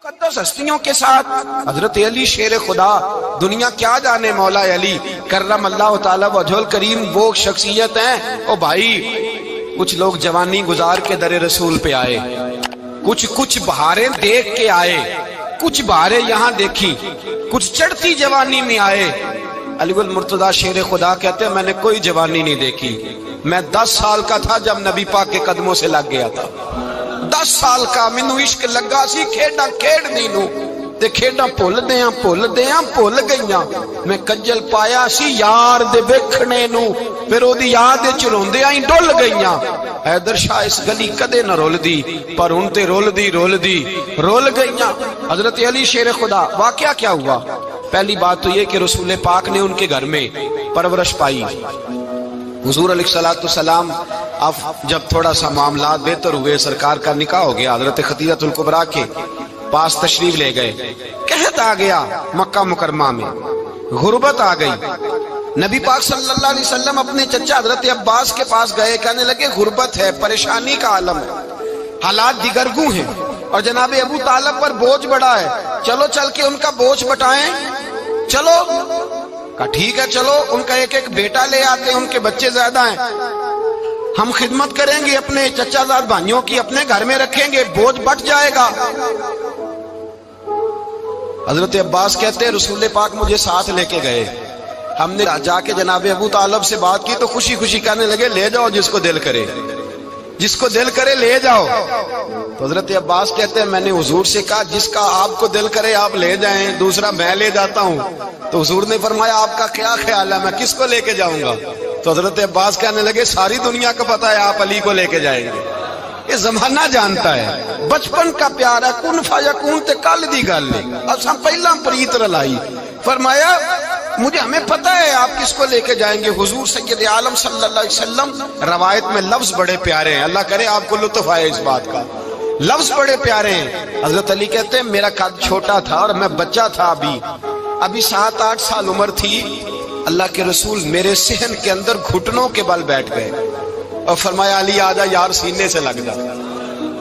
مقدس ہستیوں کے ساتھ حضرت علی شیر خدا، دنیا کیا جانے مولا علی کرم اللہ تعالی وجہ الکریم وہ شخصیت ہیں۔ او بھائی، کچھ لوگ جوانی گزار کے در رسول پہ آئے، کچھ بہاریں دیکھ کے آئے، کچھ بہاریں یہاں دیکھی، کچھ چڑھتی جوانی میں آئے۔ علی گل مرتضیٰ شیر خدا کہتے ہیں میں نے کوئی جوانی نہیں دیکھی، میں 10 سال کا تھا جب نبی پاک کے قدموں سے لگ گیا تھا۔ 10 سال کا مینوں عشق لگا سی، کھیڈاں کھیڈنی نو تے کھیڈاں بھول گئیاں۔ میں کنجل پایا سی یار دے ویکھنے نو، پھر او دی یاد وچ روندیاں ہی ڈل گئیاں۔ حیدر شاہ اس گلی کدے نہ رول دی، پر ہن تے رول گئیاں۔ حضرت علی شیر خدا، واقعہ کیا ہوا؟ پہلی بات تو یہ کہ رسول پاک نے ان کے گھر میں پرورش پائی۔ حضور علیہ السلام اب جب تھوڑا سا معاملات بہتر ہوئے، سرکار کا نکاح ہو گیا، حضرت خدیجہ الکبریٰ کے پاس تشریف لے گئے۔ قحط آ گیا مکہ مکرمہ میں، غربت آ گئی۔ نبی پاک صلی اللہ علیہ وسلم اپنے چچا حضرت عباس کے پاس گئے، کہنے لگے غربت ہے، پریشانی کا عالم ہے، حالات دیگرگو ہیں، اور جناب ابو طالب پر بوجھ بڑا ہے، چلو چل کے ان کا بوجھ بٹائیں۔ چلو کہا ٹھیک ہے، چلو ان کا ایک بیٹا لے آتے ہیں، ان کے بچے زیادہ ہیں، ہم خدمت کریں گے اپنے چچا زاد بھائیوں کی، اپنے گھر میں رکھیں گے، بوجھ بٹ جائے گا۔ حضرت عباس کہتے ہیں رسول پاک مجھے ساتھ لے کے گئے، ہم نے جا کے جناب ابو طالب سے بات کی تو خوشی خوشی کہنے لگے لے جاؤ جس کو دل کرے لے جاؤ۔ تو حضرت عباس کہتے ہیں میں نے حضور سے کہا جس کا آپ کو دل کرے آپ لے جائیں، دوسرا میں لے جاتا ہوں۔ تو حضور نے فرمایا آپ کا کیا خیال ہے، میں کس کو لے کے جاؤں گا؟ تو حضرت عباس کہنے لگے ساری دنیا کو پتا ہے آپ علی کو لے کے جائیں گے، یہ زمانہ جانتا ہے، بچپن کا پیار ہے، کن فیکون تے کل دی گل ہے، اساں پہلا پریت رلائی۔ فرمایا ہمیں پتہ ہے آپ کس کو لے کے جائیں گے۔ حضور سید عالم صلی اللہ علیہ وسلم، روایت میں لفظ بڑے پیارے ہیں، اللہ کرے آپ کو لطف آئے اس بات کا، لفظ بڑے پیارے ہیں۔ حضرت علی کہتے ہیں میرا قد چھوٹا تھا اور میں بچہ تھا، ابھی 7-8 سال عمر تھی، اللہ کے رسول میرے صحن کے اندر گھٹنوں کے بل بیٹھ گئے اور فرمایا علی آجا یار سینے سے لگ جا۔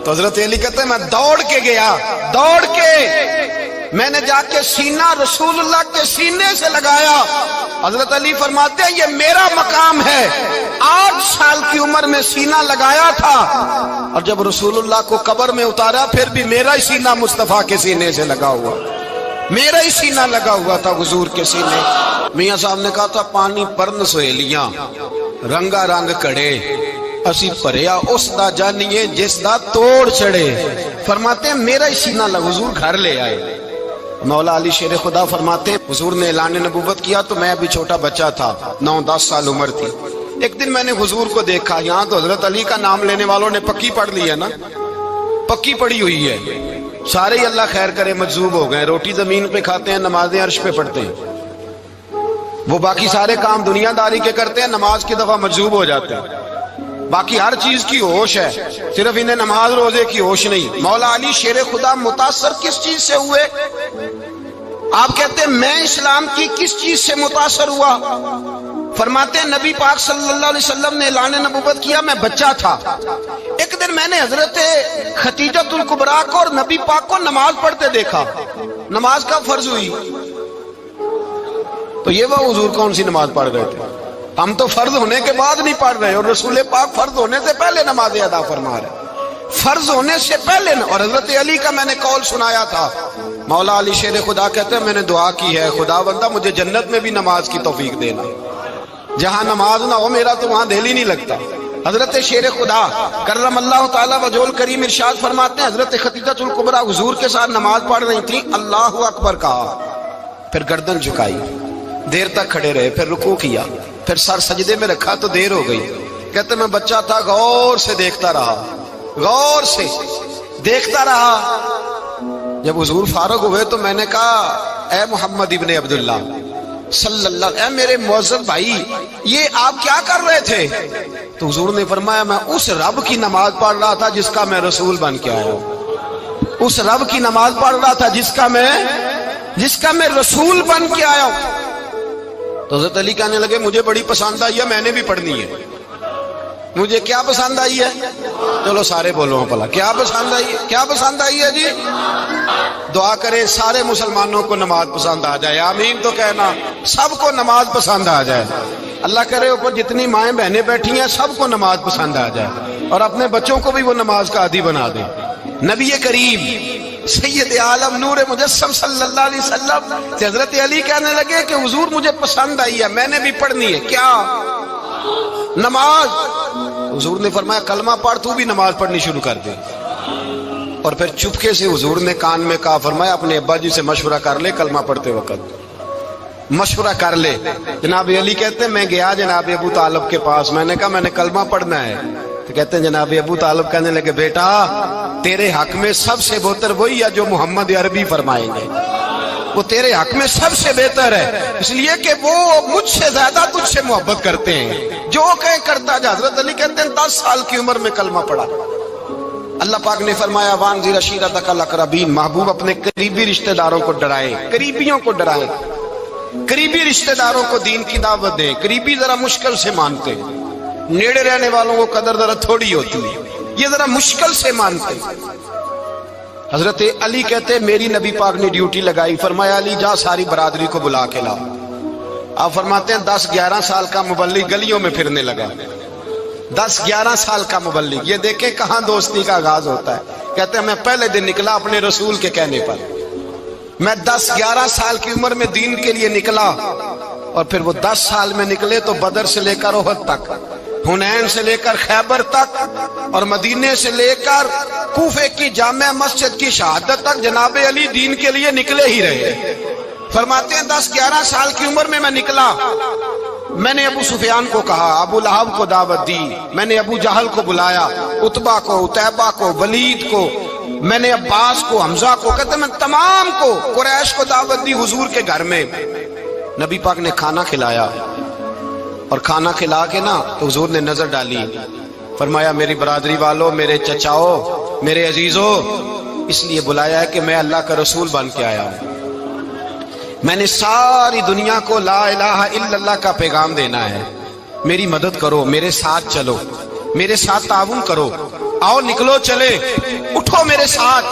تو حضرت علی کہتے ہیں میں دوڑ کے گیا، میں نے جا کے سینہ رسول اللہ کے سینے سے لگایا۔ حضرت علی فرماتے ہیں یہ میرا مقام ہے، 8 سال کی عمر میں سینہ لگایا تھا، اور جب رسول اللہ کو قبر میں اتارا پھر بھی میرا ہی سینہ مصطفیٰ کے سینے سے لگا ہوا، میرا ہی سینہ لگا ہوا تھا حضور کے سینے۔ میاں صاحب نے کہا تھا پانی پرن سہیلیاں رنگا رنگ کڑے، اسی پریا اس دا جانیے جس دا توڑ چڑے۔ فرماتے ہیں میرا ہی سینہ لگا، حضور گھر لے آئے۔ مولا علی شیر خدا فرماتے ہیں حضور نے اعلان نبوت کیا تو میں ابھی چھوٹا بچہ تھا، 9-10 سال عمر تھی۔ ایک دن میں نے حضور کو دیکھا، یہاں تو حضرت علی کا نام لینے والوں نے پکی پڑھ لی ہے نا، پکی پڑھی ہوئی ہے، سارے ہی اللہ خیر کرے مجذوب ہو گئے، روٹی زمین پہ کھاتے ہیں، نمازیں عرش پہ پڑھتے ہیں، وہ باقی سارے کام دنیا داری کے کرتے ہیں، نماز کی دفعہ مجذوب ہو جاتے ہیں، باقی ہر چیز کی ہوش ہے، صرف انہیں نماز روزے کی ہوش نہیں۔ مولا علی شیر خدا متاثر کس چیز سے ہوئے؟ آپ کہتے ہیں میں اسلام کی کس چیز سے متاثر ہوا؟ فرماتے ہیں نبی پاک صلی اللہ علیہ وسلم نے اعلان نبوت کیا، میں بچہ تھا، ایک دن میں نے حضرت خدیجہ الکبریٰ کو اور نبی پاک کو نماز پڑھتے دیکھا، نماز کا فرض ہوئی تو یہ وہ حضور کون سی نماز پڑھ رہے تھے؟ ہم تو فرض ہونے کے بعد نہیں پڑھ رہے، اور رسول پاک فرض ہونے سے پہلے نماز ادا فرما رہے، فرض ہونے سے پہلے۔ اور حضرت علی کا میں نے قول سنایا تھا، مولا علی شیر خدا کہتے ہیں میں نے دعا کی ہے خدا بندہ مجھے جنت میں بھی نماز کی توفیق دینا، جہاں نماز نہ ہو میرا تو وہاں دل ہی نہیں لگتا۔ حضرت شیر خدا کرم اللہ تعالی وجہ الکریم ارشاد فرماتے ہیں حضرت خدیجہ الکبریٰ حضور کے ساتھ نماز پڑھ رہی تھی، اللہ اکبر کہا، پھر گردن جھکائی، دیر تک کھڑے رہے، پھر رکوع کیا، پھر سر سجدے میں رکھا تو دیر ہو گئی۔ کہتے میں بچہ تھا، غور سے دیکھتا رہا، جب حضور فارغ ہوئے تو میں نے کہا اے محمد ابن عبداللہ صلی اللہ، اے میرے معزز بھائی یہ آپ کیا کر رہے تھے؟ تو حضور نے فرمایا میں اس رب کی نماز پڑھ رہا تھا جس کا میں رسول بن کے آیا ہوں، اس رب کی نماز پڑھ رہا تھا جس کا میں رسول بن کے آیا ہوں۔ تو حضرت علی کہنے لگے مجھے بڑی پسند آئی ہے، میں نے بھی پڑھنی ہے۔ مجھے کیا پسند آئی ہے؟ چلو سارے بولو پلا، کیا پسند آئی ہے؟ کیا پسند آئی ہے جی؟ دعا کریں سارے مسلمانوں کو نماز پسند آ جائے، آمین تو کہنا، سب کو نماز پسند آ جائے۔ اللہ کرے اوپر جتنی مائیں بہنیں بیٹھی ہیں سب کو نماز پسند آ جائے، اور اپنے بچوں کو بھی وہ نماز کا عادی بنا دیں۔ نبی کریم سید عالم نور مجسم صلی اللہ علیہ وسلم سے حضرت علی کہنے لگے کہ حضور مجھے پسند آئی ہے، میں نے بھی پڑھنی ہے، کیا؟ نماز۔ حضور نے فرمایا کلمہ پڑھ، تو بھی نماز پڑھنی شروع کر دے۔ اور پھر چپکے سے حضور نے کان میں کہا، فرمایا اپنے ابا جی سے مشورہ کر لے کلمہ پڑھتے وقت، مشورہ کر لے۔ جناب علی کہتے ہیں میں گیا جناب ابو طالب کے پاس، میں نے کہا میں نے کلمہ پڑھنا ہے، تو کہتے ہیں جناب ابو طالب کہنے لگے بیٹا تیرے حق میں سب سے بہتر وہی ہے جو محمد عربی فرمائیں گے، وہ تیرے حق میں سب سے بہتر ہے، اس لیے کہ وہ مجھ سے زیادہ تجھ سے محبت کرتے ہیں، جو کہیں کرتا جا۔ حضرت علی کہتے ہیں 10 سال کی عمر میں کلمہ پڑھا۔ اللہ پاک نے فرمایا وانذر عشیرتک الاقربین، محبوب اپنے قریبی رشتہ داروں کو ڈرائیں، قریبیوں کو ڈرائیں، قریبی رشتہ داروں کو دین کی دعوت دیں۔ قریبی ذرا مشکل سے مانتے، نیڑے رہنے والوں کو قدر ذرا تھوڑی ہوتی ہے، یہ ذرا مشکل سے مانتے۔ حضرت علی کہتے ہیں میری نبی پاک نے ڈیوٹی لگائی، فرمایا علی جا ساری برادری کو بلا کے لا۔ آپ فرماتے ہیں 10-11 سال کا مبلغ گلیوں میں پھرنے لگا، 10-11 سال کا مبلغ، یہ دیکھیں کہاں دوستی کا آغاز ہوتا ہے۔ کہتے ہیں میں پہلے دن نکلا اپنے رسول کے کہنے پر، میں 10-11 سال کی عمر میں دین کے لیے نکلا، اور پھر وہ 10 سال میں نکلے تو بدر سے لے کر احد تک، حنین سے لے کر خیبر تک، اور مدینے سے لے کر کوفے کی جامع مسجد کی شہادت تک جناب علی دین کے لیے نکلے ہی رہے۔ فرماتے ہیں 10-11 سال کی عمر میں نکلا، میں نے ابو سفیان کو کہا، ابو لہب کو دعوت دی، میں نے ابو جہل کو بلایا، عتبہ کو، عتیبہ کو، ولید کو، میں نے عباس کو، حمزہ کو، کہتے ہیں میں تمام کو، قریش کو دعوت دی حضور کے گھر میں۔ نبی پاک نے کھانا کھلایا، اور کھانا کھلا کے نا تو حضور نے نظر ڈالی، فرمایا میری برادری والوں، میرے چچاؤ، میرے عزیزوں، اس لیے بلایا ہے کہ میں اللہ کا رسول بن کے آیا ہوں، میں نے ساری دنیا کو لا الہ الا اللہ کا پیغام دینا ہے، میری مدد کرو، میرے ساتھ چلو، میرے ساتھ تعاون کرو، آؤ نکلو چلے، اٹھو میرے ساتھ۔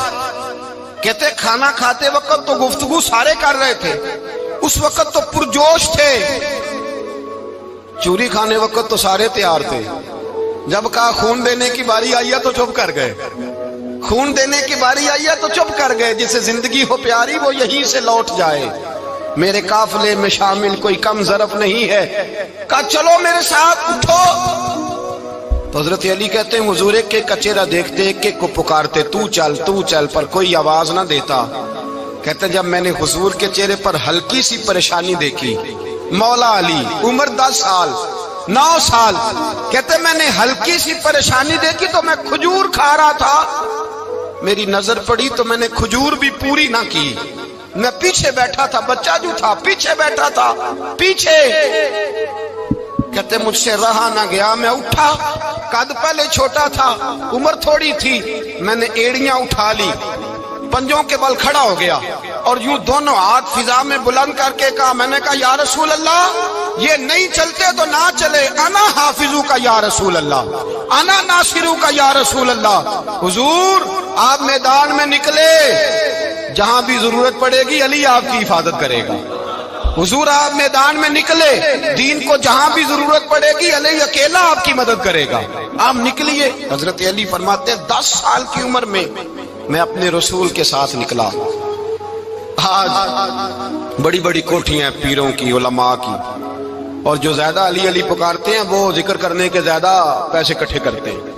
کہتے کھانا کھاتے وقت تو گفتگو سارے کر رہے تھے، اس وقت تو پرجوش تھے، چوری کھانے وقت تو سارے تیار تھے، جب کہا خون دینے کی باری آئی ہے تو چپ کر گئے، خون دینے کی باری آئی ہے تو چپ کر گئے، جسے زندگی ہو پیاری وہ یہیں سے لوٹ جائے، میرے قافلے میں شامل کوئی کم ظرف نہیں ہے، کہا چلو میرے ساتھ اٹھو۔ تو حضرت علی کہتے ہیں حضور ایک ایک کا چہرہ دیکھتے، ایک ایک کو پکارتے، تو چل، پر کوئی آواز نہ دیتا۔ کہتے ہیں جب میں نے حضور کے چہرے پر ہلکی سی پریشانی دیکھی، مولا علی عمر 10 سال 9 سال، کہتے میں نے ہلکی سی پریشانی دیکھی تو میں کھجور کھا رہا تھا، میری نظر پڑی تو میں نے کھجور بھی پوری نہ کی، میں پیچھے بیٹھا تھا، بچہ جو تھا پیچھے بیٹھا تھا، پیچھے۔ کہتے مجھ سے رہا نہ گیا، میں اٹھا، قد پہلے چھوٹا تھا، عمر تھوڑی تھی، میں نے ایڑیاں اٹھا لی، پنجوں کے بل کھڑا ہو گیا، اور یوں دونوں ہاتھ فضا میں بلند کر کے کہا، میں نے کہا یا رسول اللہ یہ نہیں چلتے تو نہ چلے، انا حافظو کا یا رسول اللہ، انا ناصرو کا یا رسول اللہ۔ حضور آپ میدان میں نکلے، جہاں بھی ضرورت پڑے گی علی آپ کی حفاظت کرے گا۔ حضور آپ میدان میں نکلے، دین کو جہاں بھی ضرورت پڑے گی علی اکیلا آپ کی مدد کرے گا، آپ نکلیے۔ حضرت علی فرماتے ہیں 10 سال کی عمر میں میں اپنے رسول کے ساتھ نکلا۔ آج بڑی بڑی کوٹھیاں پیروں کی، علماء کی، اور جو زیادہ علی علی پکارتے ہیں وہ ذکر کرنے کے زیادہ پیسے اکٹھے کرتے ہیں،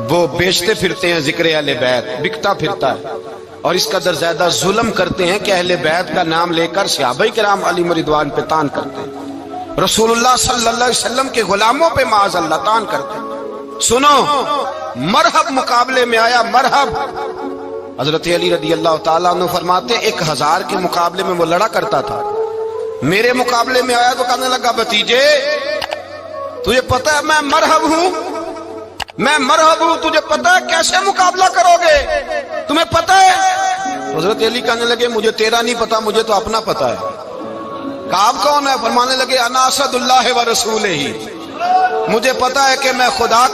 وہ بیچتے پھرتے ہیں، ذکر اہل بیت بکتا پھرتا ہے، اور اس قدر زیادہ ظلم کرتے ہیں کہ اہل بیت کا نام لے کر صحابہ کرام علی رضوان پہ تان کرتے ہیں، رسول اللہ صلی اللہ علیہ وسلم کے غلاموں پہ معاذ اللہ تان کرتے ہیں۔ سنو، مرحب مقابلے میں آیا، مرحب۔ حضرت علی رضی اللہ تعالیٰ عنہ فرماتے 1000 کے مقابلے میں وہ لڑا کرتا تھا، میرے مقابلے میں آیا تو کہنے لگا بھتیجے تجھے پتا ہے میں مرحب ہوں، میں مرحب ہوں، تجھے پتا ہے کیسے مقابلہ کرو گے، تمہیں پتا ہے؟ حضرت علی کہنے لگے مجھے تیرا نہیں پتا، مجھے تو اپنا پتا ہے۔ کہا آپ کون ہے؟ فرمانے لگے انا اسد اللہ و رسولہ ہی، مجھے پتا ہے کہ میں خدا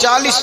40।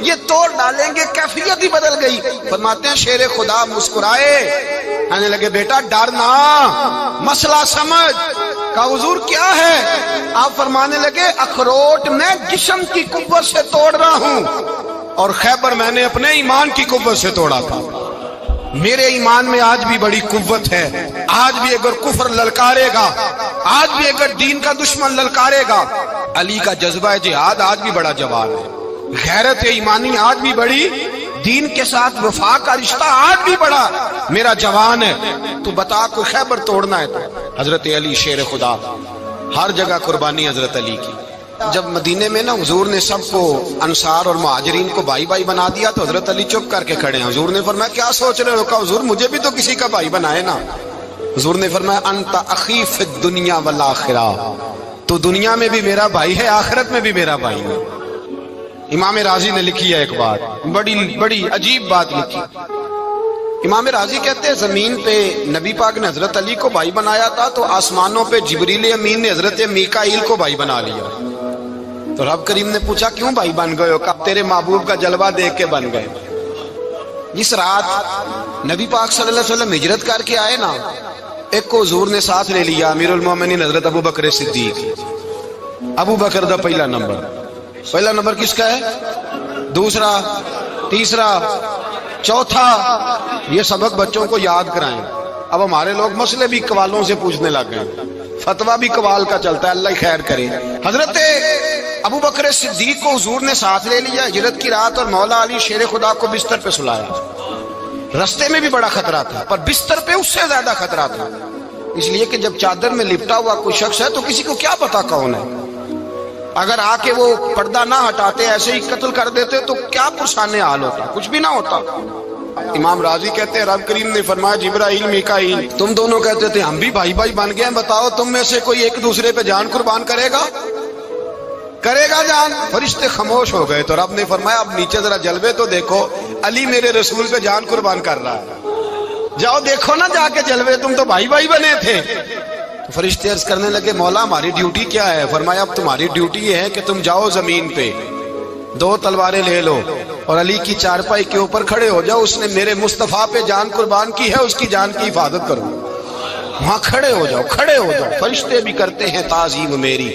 یہ توڑ ڈالیں گے، کیفیت ہی بدل گئی۔ فرماتے ہیں شیر خدا مسکرائے، کہنے لگے بیٹا ڈرنا، مسئلہ سمجھ۔ کہا حضور کیا ہے؟ آپ فرمانے لگے اخروٹ میں جسم کی قوت سے توڑ رہا ہوں، اور خیبر میں نے اپنے ایمان کی قوت سے توڑا تھا۔ میرے ایمان میں آج بھی بڑی قوت ہے، آج بھی اگر کفر للکارے گا، آج بھی اگر دین کا دشمن للکارے گا، علی کا جذبہ جہاد آج بھی بڑا جوان ہے، غیرت ایمانی آج بھی بڑی، دین کے ساتھ وفا کا رشتہ آج بھی بڑا میرا جوان ہے۔ تو بتا کوئی خیبر توڑنا ہے تو حضرت علی شیر خدا، ہر جگہ قربانی حضرت علی کی۔ جب مدینے میں نا حضور نے سب کو انصار اور مہاجرین کو بھائی بھائی بنا دیا تو حضرت علی چپ کر کے کھڑے ہیں۔ حضور نے فرمایا کیا سوچ رہے ہو؟ کہا حضور مجھے بھی تو کسی کا بھائی بنائے نا۔ حضور نے فرمایا انت اخی فی الدنیا والآخرہ، تو دنیا میں بھی میرا بھائی ہے، آخرت میں بھی میرا بھائی ہے۔ امام راضی نے لکھی ہے ایک بات، بڑی عجیب بات لکھی۔ امام راضی کہتے ہیں زمین پہ نبی پاک نے حضرت علی کو بھائی بنایا تھا تو آسمانوں پہ جبریل امین نے حضرت میکائیل کو بھائی بنا لیا۔ تو رب کریم نے پوچھا کیوں بھائی بن گئے ہو؟ کہا تیرے محبوب کا جلوہ دیکھ کے بن گئے۔ جس رات نبی پاک صلی اللہ علیہ وسلم ہجرت کر کے آئے نا، ایک کو حضور نے ساتھ لے لیا، امیر المومنین حضرت ابو بکر صدیق۔ ابو بکر دا پہلا نمبر کس کا ہے؟ دوسرا، تیسرا، چوتھا۔ یہ سبق بچوں کو یاد کرائیں۔ اب ہمارے لوگ مسئلے بھی قوالوں سے پوچھنے لگ گئے، فتویٰ بھی قوال کا چلتا ہے، اللہ خیر کرے۔ حضرت ابو بکر صدیق کو حضور نے ساتھ لے لیا ہجرت کی رات، اور مولا علی شیر خدا کو بستر پہ سلایا۔ رستے میں بھی بڑا خطرہ تھا، پر بستر پہ اس سے زیادہ خطرہ تھا، اس لیے کہ جب چادر میں لپٹا ہوا کوئی شخص ہے تو کسی کو کیا پتا کون ہے، اگر آ کے وہ پردہ نہ ہٹاتے ایسے ہی قتل کر دیتے تو کیا پرسانے حال ہوتا، کچھ بھی نہ ہوتا۔ امام راضی کہتے ہیں رب کریم نے فرمایا جبرائیل میکائیل تم دونوں کہتے تھے ہم بھی بھائی بھائی بن گئے ہیں، بتاؤ تم میں سے کوئی ایک دوسرے پہ جان قربان کرے گا جان؟ فرشتے خاموش ہو گئے۔ تو رب نے فرمایا اب نیچے ذرا جلوے تو دیکھو، علی میرے رسول پہ جان قربان کر رہا ہے، جاؤ دیکھو نا جا کے جلوے، تم تو بھائی بھائی بنے تھے۔ فرشتے عرض کرنے لگے مولا ہماری ڈیوٹی کیا ہے؟ فرمایا اب تمہاری ڈیوٹی یہ ہے کہ تم جاؤ زمین پہ، 2 تلواریں لے لو اور علی کی چارپائی کے اوپر کھڑے ہو جاؤ، اس نے میرے مصطفیٰ پہ جان قربان کی ہے، اس کی جان کی حفاظت کرو۔ وہاں کھڑے ہو جاؤ۔ فرشتے بھی کرتے ہیں تعظیم میری،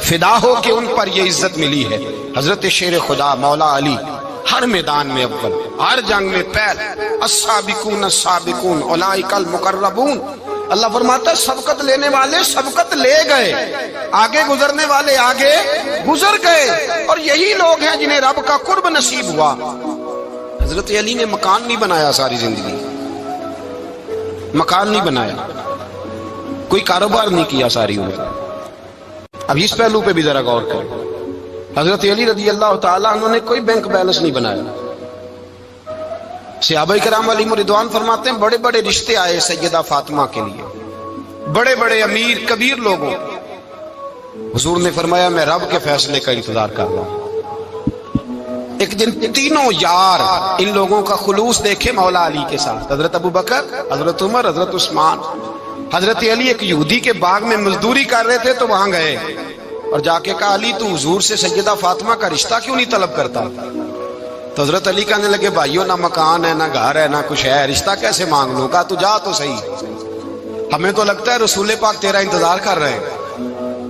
فدا ہو کہ ان پر یہ عزت ملی ہے۔ حضرت شیر خدا مولا علی ہر میدان میں اول، ہر جنگ میں پہل، السابقون السابقون اولئک المقربون۔ اللہ فرماتا ہے سبقت لینے والے سبقت لے گئے، آگے گزرنے والے آگے گزر گئے، اور یہی لوگ ہیں جنہیں رب کا قرب نصیب ہوا۔ حضرت علی نے مکان نہیں بنایا، ساری زندگی مکان نہیں بنایا، کوئی کاروبار نہیں کیا ساری عمر۔ اب اس پہلو پہ بھی ذرا غور کریں، حضرت علی رضی اللہ تعالیٰ انہوں نے کوئی بینک بیلنس نہیں بنایا۔ صحابہ کرام علیہم رضوان فرماتے ہیں بڑے بڑے رشتے آئے سیدہ فاطمہ کے لیے، بڑے بڑے امیر کبیر لوگوں، حضور نے فرمایا میں رب کے فیصلے کا انتظار کر رہا ہوں۔ ایک دن تینوں یار ان لوگوں کا خلوص دیکھے مولا علی کے ساتھ، حضرت ابو بکر، حضرت عمر، حضرت عثمان۔ حضرت علی ایک یہودی کے باغ میں مزدوری کر رہے تھے تو وہاں گئے اور جا کے کہا علی تو حضور سے سیدہ فاطمہ کا رشتہ کیوں نہیں طلب کرتا؟ تو حضرت علی کہنے لگے بھائیو نہ مکان ہے، نہ گھر ہے، نہ کچھ ہے، رشتہ کیسے مانگ لوں؟ کہا تو جا تو صحیح، ہمیں تو لگتا ہے رسول پاک تیرا انتظار کر رہے ہیں۔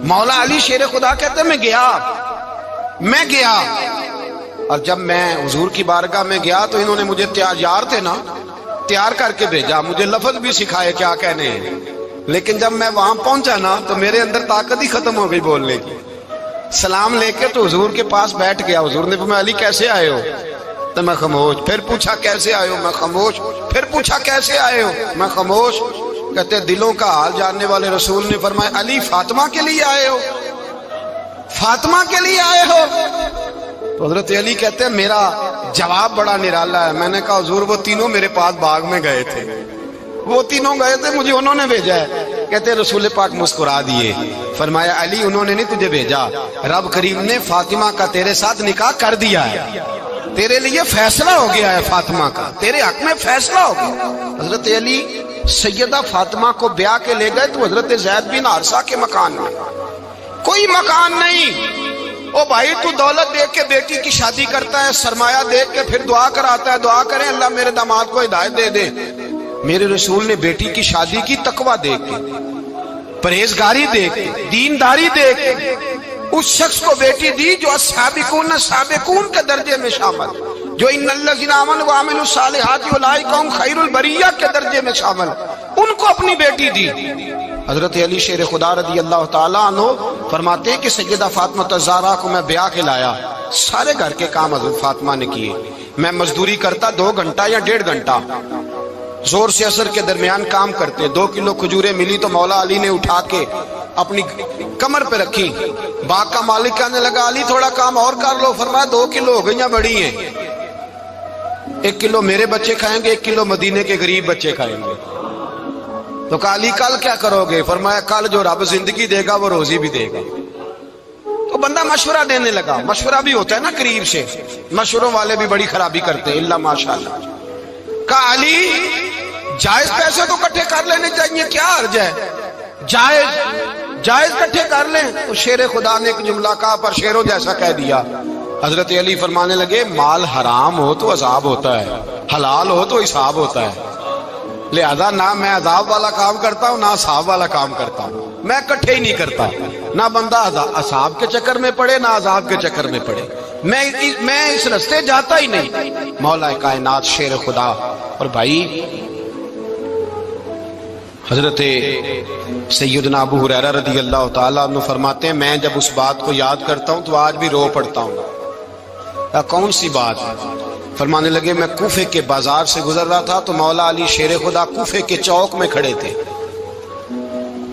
مولا علی شیر خدا کہتے ہیں میں گیا اور جب میں حضور کی بارگاہ میں گیا تو انہوں نے مجھے یار تھے نا تیار کر کے بھیجا، مجھے لفظ بھی سکھائے کیا کہنے ہیں، لیکن جب میں وہاں پہنچا نا تو میرے اندر طاقت ہی ختم ہو گئی بولنے کی۔ سلام لے کے تو حضور کے پاس بیٹھ گیا، حضور نے فرمایا علی کیسے آئے ہو؟ تو میں خاموش، پھر پوچھا کیسے آئے ہو؟ میں خاموش، پھر پوچھا کیسے آئے ہو؟ میں خاموش۔ کہتے دلوں کا حال جاننے والے رسول نے فرمایا علی فاطمہ کے لیے آئے ہو؟ فاطمہ کے لیے آئے ہو؟ تو حضرت علی کہتے ہیں میرا جواب بڑا نرالا ہے۔ میں نے کہا حضور وہ تینوں میرے پاس باغ میں گئے تھے، وہ تینوں گئے تھے، مجھے انہوں نے بھیجا ہے۔ کہتے رسول پاک مسکرا دیے، فرمایا علی انہوں نے نہیں تجھے بھیجا، رب کریم نے فاطمہ کا تیرے ساتھ نکاح کر دیا ہے، تیرے لیے فیصلہ ہو گیا ہے، فاطمہ کا تیرے حق میں فیصلہ ہو گیا۔ حضرت علی سیدہ فاطمہ کو بیاہ کے لے گئے تو حضرت زید بن حارثہ کے مکان میں، کوئی مکان نہیں، او بھائی تو دولت دیکھ کے بیٹی کی شادی کرتا ہے، سرمایہ دیکھ کے پھر دعا کراتا ہے، دعا کریں اللہ میرے داماد کو ہدایت دے دے۔ میرے رسول نے بیٹی کی شادی کی تقوی دیکھ کے، پرہیزگاری دیکھ کے، دینداری دیکھ کے اس شخص کو بیٹی دی جو السابقون السابقون کے درجے میں شامل، جو ان الذین آمنوا وعملوا الصالحات اولئک هم خیر البریہ کے درجے میں شامل، ان کو اپنی بیٹی دی۔ حضرت علی شیر خدا رضی اللہ تعالیٰ عنہ فرماتے ہیں کہ سیدہ فاطمہ الزہرا کو میں بیاہ کے لایا، سارے گھر کے کام حضرت فاطمہ نے کیے، میں مزدوری کرتا 2 گھنٹہ یا 1.5 گھنٹہ، زور سے عصر کے درمیان کام کرتے، 2 کلو کھجوریں ملی تو مولا علی نے اٹھا کے اپنی کمر پہ رکھی، باغ کا مالک کہنے لگا علی تھوڑا کام اور کر لو، فرمایا 2 کلو ہو گئیں بڑی ہیں، 1 کلو میرے بچے کھائیں گے، 1 کلو مدینے کے غریب بچے کھائیں گے۔ تو کہا علی کل کیا کرو گے؟ فرمایا کل جو رب زندگی دے گا وہ روزی بھی دے گا۔ تو بندہ مشورہ دینے لگا، مشورہ بھی ہوتا ہے نا قریب سے، مشوروں والے بھی بڑی خرابی کرتے ہیں اللہ ماشاءاللہ۔ کہا علی جائز پیسے تو کٹھے کر لینے چاہیے، کیا حرج ہے، جائز کٹھے کر لیں۔ تو شیر خدا نے ایک جملہ کہا پر شیروں جیسا کہہ دیا۔ حضرت علی فرمانے لگے مال حرام ہو تو عذاب ہوتا ہے، حلال ہو تو حساب ہوتا ہے، لہذا نہ میں عذاب والا کام کرتا ہوں نہ حساب والا کام کرتا ہوں، میں کٹھے ہی نہیں کرتا، نہ بندہ حساب کے چکر میں پڑے نہ عذاب کے چکر میں پڑے، میں اس رستے جاتا ہی نہیں۔ مولا کائنات شیر خدا۔ اور بھائی حضرت سیدنا ابو ہریرہ رضی اللہ تعالیٰ عنہ فرماتے ہیں میں جب اس بات کو یاد کرتا ہوں تو آج بھی رو پڑتا ہوں۔ کون سی بات؟ فرمانے لگے میں کوفے کے بازار سے گزر رہا تھا تو مولا علی شیر خدا کوفے کے چوک میں کھڑے تھے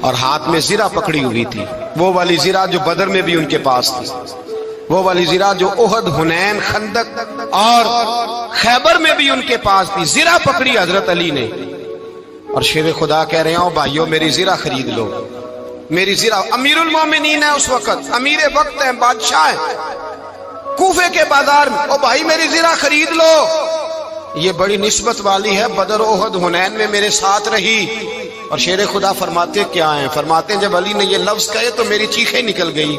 اور ہاتھ میں زرہ پکڑی ہوئی تھی، وہ والی زرہ جو بدر میں بھی ان کے پاس تھی، وہ والی زرہ جو احد، حنین، خندق اور خیبر میں بھی ان کے پاس تھی، زرہ پکڑی حضرت علی نے۔ اور شیر خدا کہہ رہے ہیں بھائیو میری زرہ خرید لو، میری زرہ، امیر المومنین ہے اس وقت، امیر وقت ہیں، بادشاہ ہیں کوفے کے بازار میں، او بھائی میری زرہ خرید لو، یہ بڑی نسبت والی ہے، بدر، احد، حنین میں میرے ساتھ رہی۔ اور شیر خدا فرماتے کیا ہیں؟ فرماتے ہیں جب علی نے یہ لفظ کہے تو میری چیخیں نکل گئی۔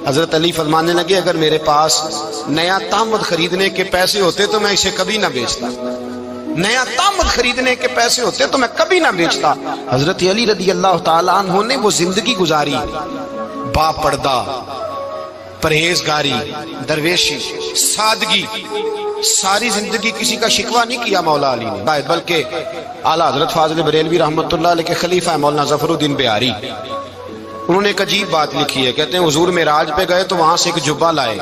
حضرت علی فرمانے لگے اگر میرے پاس نیا تامد خریدنے کے پیسے ہوتے تو میں اسے کبھی نہ بیچتا، نیا تامد خریدنے کے پیسے ہوتے تو میں کبھی نہ بیچتا۔ حضرت علی رضی اللہ تعالیٰ عنہ نے وہ زندگی گزاری، با پردہ، پرہیزگاری، درویشی، سادگی، ساری زندگی کسی کا شکوہ نہیں کیا مولا علی نے، بلکہ اعلیٰ حضرت فاضل بریلوی رحمۃ اللہ علیہ کے خلیفہ مولانا ظفر الدین بہاری، انہوں نے ایک عجیب بات لکھی ہے، کہتے ہیں حضور معراج پہ گئے تو وہاں سے ایک جبہ لائے،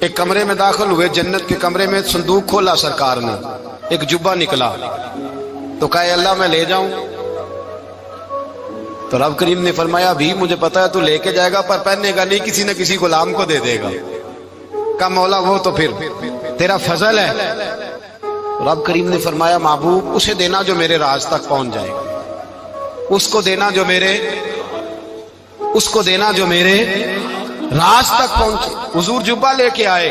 ایک کمرے میں داخل ہوئے، جنت کے کمرے میں صندوق کھولا سرکار نے، ایک جبہ نکلا تو کہا اللہ میں لے جاؤں؟ تو رب کریم نے فرمایا بھی مجھے پتا ہے تو لے کے جائے گا پر پہننے گا نہیں، کسی نہ کسی غلام کو دے دے گا۔ کہا مولا وہ تو پھر تیرا فضل ہے۔ رب کریم نے فرمایا محبوب اسے دینا جو میرے راز تک پہنچ جائے، اس کو دینا جو میرے راز تک پہنچے۔ حضور جبہ لے کے آئے۔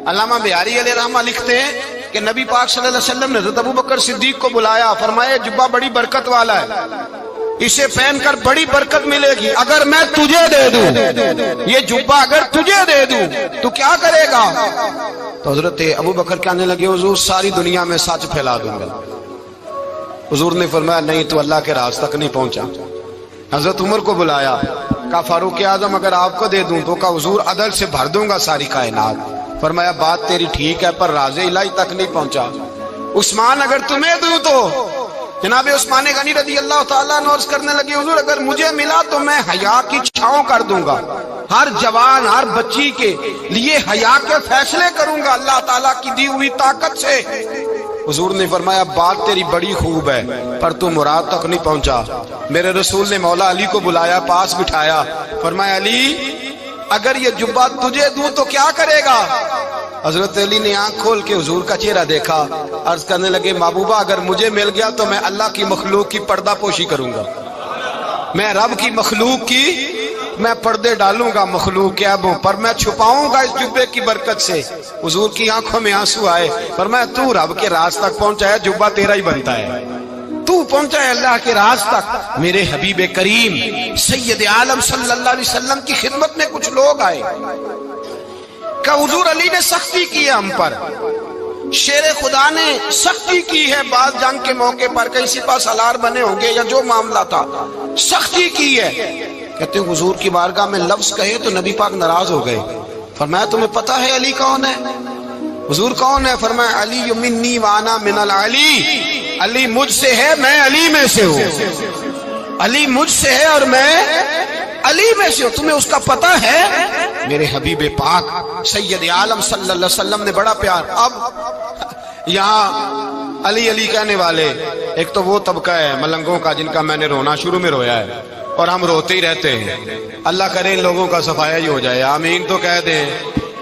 علامہ بہاری علیہ رحمہ لکھتے ہیں کہ نبی پاک صلی اللہ علیہ وسلم نے حضرت ابوبکر صدیق کو بلایا، فرمایا جبہ بڑی برکت والا ہے، اسے پہن کر بڑی برکت ملے گی، اگر میں تجھے دے دوں یہ جبہ، اگر تجھے دے دوں تو کیا کرے گا؟ تو حضرت ابوبکر کہنے لگے حضور ساری دنیا میں سچ پھیلا دوں گا۔ حضور نے فرمایا نہیں تو اللہ کے راز تک نہیں پہنچا۔ حضرت عمر کو بلایا، کہا فاروق اعظم اگر آپ کو دے دوں تو کہا حضور عدل سے بھر دوں گا ساری کائنات۔ فرمایا بات تیری ٹھیک ہے پر راز الہی تک نہیں پہنچا۔ عثمان اگر تمہیں دوں تو جناب عثمان غنی رضی اللہ تعالیٰ عنہ عرض کرنے لگے حضور اگر مجھے ملا تو میں حیا کی چھاؤں کر دوں گا، ہر جوان ہر بچی کے لیے حیا کے فیصلے کروں گا اللہ تعالیٰ کی دی ہوئی طاقت سے۔ حضور نے فرمایا بات تیری بڑی خوب ہے پر تو مراد تک نہیں پہنچا۔ میرے رسول نے مولا علی کو بلایا، پاس بٹھایا، فرمایا علی اگر یہ جبہ تجھے دوں تو کیا کرے گا؟ حضرت علی نے آنکھ کھول کے حضور کا چہرہ دیکھا، عرض کرنے لگے محبوبہ اگر مجھے مل گیا تو میں اللہ کی مخلوق کی پردہ پوشی کروں گا، میں رب کی مخلوق کی میں پردے ڈالوں گا، مخلوق کے عیبوں پر میں چھپاؤں گا اس جبے کی برکت سے۔ حضور کی آنکھوں میں آنسو آئے، فرمایا تو رب کے راز تک پہنچا ہے، جبہ تیرا ہی بنتا ہے، تو پہنچا ہے اللہ کے راز تک۔ میرے حبیب کریم سید عالم صلی اللہ علیہ وسلم کی خدمت میں کچھ لوگ آئے کہ حضور علی نے سختی کی ہے ہم پر، شیر خدا نے سختی کی ہے، بعض جنگ کے موقع پر کہیں سپہ سالار بنے ہوں گے یا جو معاملہ تھا، سختی کی ہے۔ کہتے ہیں حضور کی بارگاہ میں لفظ کہے تو نبی پاک ناراض ہو گئے۔ فرمایا تمہیں پتہ ہے علی کون ہے؟ حضور کون ہے؟ فرمایا علی منی وانا من العلی، علی مجھ سے ہے میں علی میں سے ہوں، علی مجھ سے ہے اور میں علی میں سے ہوں، تمہیں اس کا پتہ ہے؟ میرے حبیب پاک سید عالم صلی اللہ علیہ وسلم نے بڑا پیار۔ اب یہاں علی علی کہنے والے ایک تو وہ طبقہ ہے ملنگوں کا جن کا میں نے رونا شروع میں رویا ہے اور ہم روتے ہی رہتے ہیں، اللہ کرے ان لوگوں کا صفایا ہی ہو جائے، آمین تو کہہ دیں۔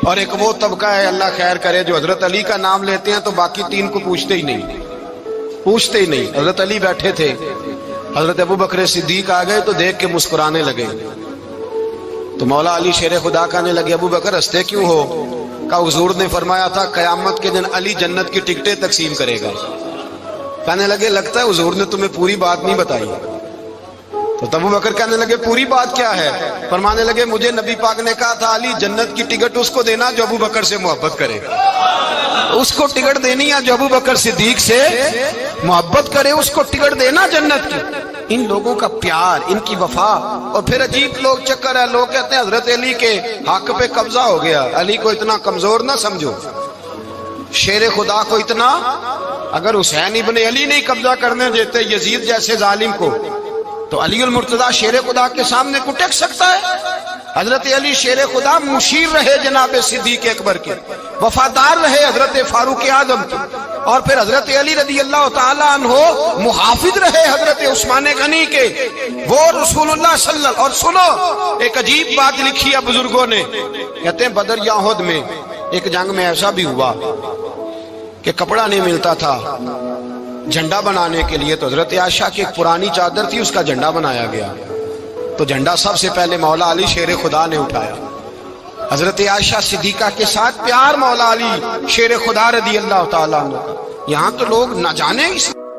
اور ایک وہ طبقہ ہے اللہ خیر کرے جو حضرت علی کا نام لیتے ہیں تو باقی تین کو پوچھتے ہی نہیں، پوچھتے ہی نہیں۔ حضرت علی بیٹھے تھے، حضرت ابو بکر صدیق آ گئے تو دیکھ کے مسکرانے لگے، تو مولا علی شیر خدا کہنے لگے ابو بکر ہنستے کیوں ہو؟ کہ حضور نے فرمایا تھا قیامت کے دن علی جنت کی ٹکٹیں تقسیم کرے گا۔ کہنے لگے لگتا ہے حضور نے تمہیں پوری بات نہیں بتائی۔ تو ابو بکر کہنے لگے پوری بات کیا ہے؟ فرمانے لگے مجھے نبی پاک نے کہا تھا علی جنت کی ٹکٹ اس کو دینا جو ابو بکر سے محبت کرے، اس کو ٹکٹ دینی ہے جو ابو بکر صدیق سے محبت کرے، اس کو ٹکٹ دینا جنت کی۔ ان لوگوں کا پیار، ان کی وفا۔ اور پھر عجیب لوگ چکر ہے، لوگ کہتے ہیں حضرت علی کے حق پہ قبضہ ہو گیا، علی کو اتنا کمزور نہ سمجھو، شیر خدا کو اتنا، اگر حسین ابن علی نہیں قبضہ کرنے دیتے یزید جیسے ظالم کو تو علی المرتضیٰ شیر خدا کے سامنے کو ٹک سکتا ہے؟ حضرت علی شیر خدا مشیر رہے جناب صدیق اکبر کے، وفادار رہے حضرت فاروق اعظم کے، اور پھر حضرت علی رضی اللہ تعالیٰ عنہ محافظ رہے حضرت عثمان غنی کے، وہ رسول اللہ صلی اللہ۔ اور سنو ایک عجیب بات لکھی ہے بزرگوں نے، کہتے ہیں بدر یا احد میں ایک جنگ میں ایسا بھی ہوا کہ کپڑا نہیں ملتا تھا جھنڈا بنانے کے لیے، تو حضرت عائشہ کی ایک پرانی چادر تھی، اس کا جھنڈا بنایا گیا، تو جھنڈا سب سے پہلے مولا علی شیر خدا نے اٹھایا۔ حضرت عائشہ صدیقہ کے ساتھ پیار مولا علی شیر خدا رضی اللہ تعالیٰ عنہ۔ یہاں تو لوگ نہ جانے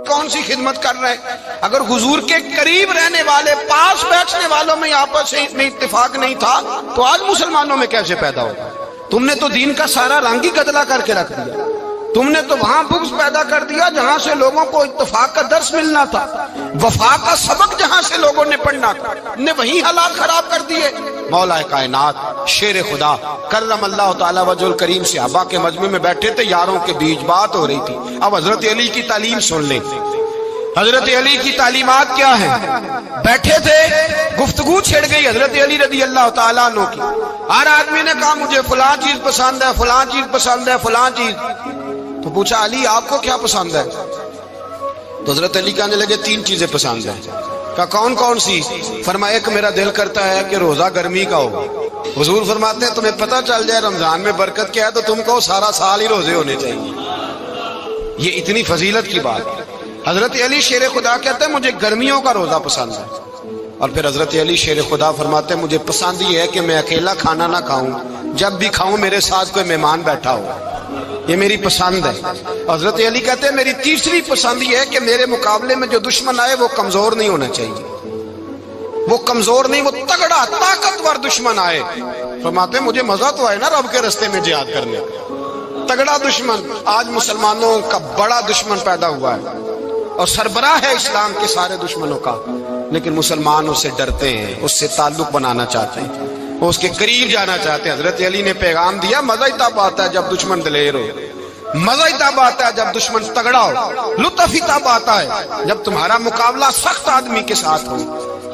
کون سی خدمت کر رہے ہیں، اگر حضور کے قریب رہنے والے پاس بیٹھنے والوں میں آپس میں اتفاق نہیں تھا تو آج مسلمانوں میں کیسے پیدا ہوگا؟ تم نے تو دین کا سارا رنگ ہی گدلا کر کے رکھ دیا، تم نے تو وہاں بغض پیدا کر دیا جہاں سے لوگوں کو اتفاق کا درس ملنا تھا، وفا کا سبق جہاں سے لوگوں نے پڑھنا تھا، نے وہی حالات خراب کر دیے۔ مولا کائنات شیر خدا کرم اللہ تعالیٰ وجہ الکریم صحابہ کے مجمع میں بیٹھے تھے، یاروں کے بیچ بات ہو رہی تھی۔ اب حضرت علی کی تعلیم سن لیں، حضرت علی کی تعلیمات کیا ہیں؟ بیٹھے تھے، گفتگو چھڑ گئی حضرت علی رضی اللہ تعالیٰ عنہ کی، ہر آدمی نے کہا مجھے فلاں چیز پسند ہے، فلاں چیز پسند ہے، فلاں چیز۔ تو پوچھا علی آپ کو کیا پسند ہے؟ تو حضرت علی کہنے لگے تین چیزیں پسند ہیں۔ کہا کون کون سی؟ فرمایا ایک میرا دل کرتا ہے کہ روزہ گرمی کا ہو۔ حضور فرماتے ہیں تمہیں پتہ چل جائے رمضان میں برکت کیا ہے تو تم کو سارا سال ہی روزے ہونے چاہیے، یہ اتنی فضیلت کی بات۔ حضرت علی شیر خدا کہتے ہیں مجھے گرمیوں کا روزہ پسند ہے، اور پھر حضرت علی شیر خدا فرماتے ہیں مجھے پسند یہ ہے کہ میں اکیلا کھانا نہ کھاؤں، جب بھی کھاؤں میرے ساتھ کوئی مہمان بیٹھا ہو، یہ میری پسند ہے۔ حضرت علی کہتے ہیں میری تیسری پسند یہ ہے کہ میرے مقابلے میں جو دشمن آئے وہ کمزور نہیں ہونا چاہیے، وہ کمزور نہیں، وہ تگڑا طاقتور دشمن آئے۔ فرماتے ہیں مجھے مزہ تو آئے نا رب کے رستے میں جہاد کرنے کا، تگڑا دشمن۔ آج مسلمانوں کا بڑا دشمن پیدا ہوا ہے اور سربراہ ہے اسلام کے سارے دشمنوں کا، لیکن مسلمان اس سے ڈرتے ہیں، اس سے تعلق بنانا چاہتے ہیں، وہ اس کے قریب جانا چاہتے ہیں۔ حضرت علی نے پیغام دیا مزہ ہی تب آتا ہے جب دشمن دلیر ہو، مزہ ہی تب آتا ہے جب دشمن تگڑا ہو، لطف ہی تب آتا ہے جب تمہارا مقابلہ سخت آدمی کے ساتھ ہو۔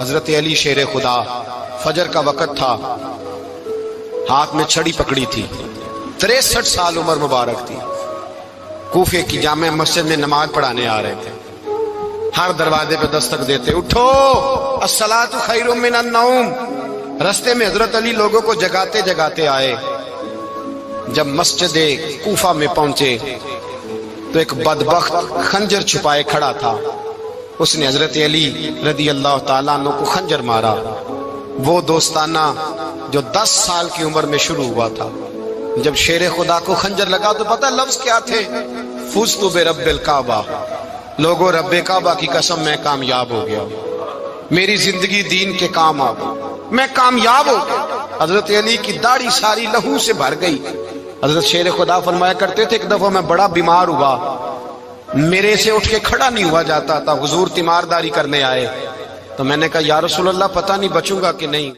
حضرت علی شیر خدا، فجر کا وقت تھا، ہاتھ میں چھڑی پکڑی تھی، 63 سال عمر مبارک تھی، کوفے کی جامع مسجد میں نماز پڑھانے آ رہے تھے، ہر دروازے پہ دستک دیتے اٹھو الصلاۃ خیر من النوم۔ رستے میں حضرت علی لوگوں کو جگاتے جگاتے آئے، جب مسجد کوفہ میں پہنچے تو ایک بدبخت خنجر چھپائے کھڑا تھا، اس نے حضرت علی رضی اللہ تعالیٰ عنہ کو خنجر مارا۔ وہ دوستانہ جو 10 سال کی عمر میں شروع ہوا تھا، جب شیر خدا کو خنجر لگا تو پتہ لفظ کیا تھے؟ فزت برب الکعبہ، لوگوں رب کعبہ کی قسم میں کامیاب ہو گیا، میری زندگی دین کے کام آ گئی، میں کامیاب ہو گیا۔ حضرت علی کی داڑھی ساری لہو سے بھر گئی۔ حضرت شیر خدا فرمایا کرتے تھے ایک دفعہ میں بڑا بیمار ہوا، میرے سے اٹھ کے کھڑا نہیں ہوا جاتا تھا، حضور تیمارداری کرنے آئے تو میں نے کہا یا رسول اللہ پتہ نہیں بچوں گا کہ نہیں۔